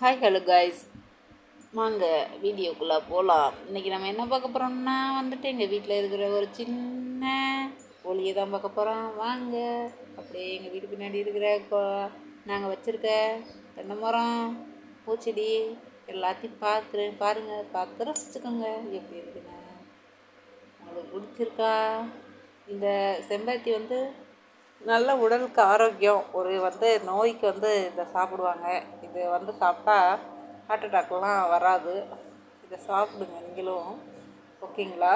Hi hello guys, வாங்க வீடியோக்குள்ளே போகலாம். இன்றைக்கி நம்ம என்ன பார்க்க போகிறோம்னா எங்கள் வீட்டில் இருக்கிற ஒரு சின்ன கோழியை தான் பார்க்க போகிறோம். வாங்க அப்படியே எங்கள் வீட்டு பின்னாடி இருக்கிற நாங்கள் வச்சுருக்க தென்னை மரம், பூச்செடி எல்லாத்தையும் பார்த்து ரசிச்சுக்கோங்க. எப்படி இருக்குங்க, உங்களுக்கு பிடிச்சிருக்கா? இந்த செம்பருத்தி நல்ல உடலுக்கு ஆரோக்கியம். நோய்க்கு இதை சாப்பிடுவாங்க. இது சாப்பிட்டா ஹார்ட் அட்டாக்லாம் வராது. இதை சாப்பிடுங்க நீங்களும், ஓகேங்களா?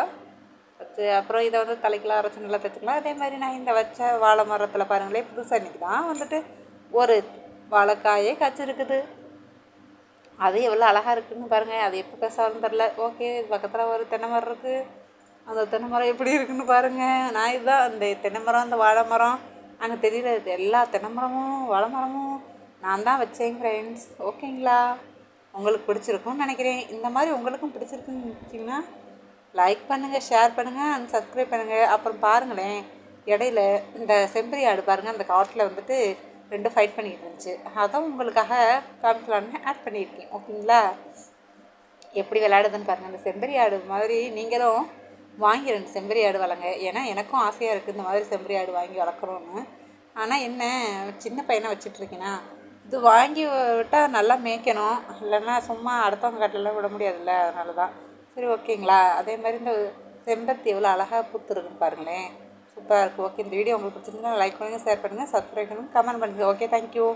அப்புறம் இதை தலைக்கெலாம் அரைச்சி நல்லா தைச்சிக்கலாம். அதே மாதிரி நான் இந்த வச்ச வாழை மரத்தில் பாருங்களேன், புதுசாக இன்றைக்கி தான் ஒரு வாழைக்காயே காய்ச்சிருக்குது. அது எவ்வளோ அழகாக இருக்குதுன்னு பாருங்கள். அது எப்போ பேசாலும் தெரில. ஓகே, பக்கத்தில் ஒரு தென்னை மரம் இருக்குது. அந்த தென்னை மரம் எப்படி இருக்குன்னு பாருங்கள். நான் இதுதான் அந்த தென்னை மரம், அந்த வாழை மரம் அங்கே தெரியல, எல்லா தென்னை மரமும் வாழை மரமும் நான் தான் வச்சேன் ஃப்ரெண்ட்ஸ். ஓகேங்களா? உங்களுக்கு பிடிச்சிருக்கும்னு நினைக்கிறேன். இந்த மாதிரி உங்களுக்கும் பிடிச்சிருக்குன்னு நினச்சிங்கன்னா லைக் பண்ணுங்கள், ஷேர் பண்ணுங்கள் அண்ட் சப்ஸ்கிரைப் பண்ணுங்கள். அப்புறம் பாருங்களேன், இடையில இந்த செம்பரி ஆடு பாருங்கள், அந்த காட்டில் ரெண்டு ஃபைட் பண்ணிக்கிட்டு இருந்துச்சு. அதான் உங்களுக்காக காமிக்கலான்னு ஆட் பண்ணியிருக்கேன். ஓகேங்களா? எப்படி விளையாடுதுன்னு பாருங்கள். அந்த செம்பரி ஆடு மாதிரி நீங்களும் வாங்கி 2 செம்பரி ஆடு வளங்க. ஏன்னா எனக்கும் ஆசையாக இருக்குது இந்த மாதிரி செம்பரி ஆடு வாங்கி வளர்க்குறோன்னு. ஆனால் என்ன, சின்ன பையனை வச்சிட்ருக்கேன்னா இது வாங்கி விட்டால் நல்லா மேய்க்கணும், இல்லைன்னா சும்மா அடுத்தவங்க காட்டிலலாம் விட முடியாதுல்ல, அதனால தான். சரி, ஓகேங்களா? அதே மாதிரி இந்த செம்பருத்தி எவ்வளோ அழகாக பூத்துருக்குன்னு பாருங்களேன், சூப்பராக இருக்குது. ஓகே, இந்த வீடியோ உங்களுக்கு பிடிச்சிருந்தா லைக் பண்ணுங்கள், ஷேர் பண்ணுங்கள், சப்ஸ்கிரைப் பண்ணுங்கள், கமெண்ட் பண்ணுங்கள். Okay, thank you.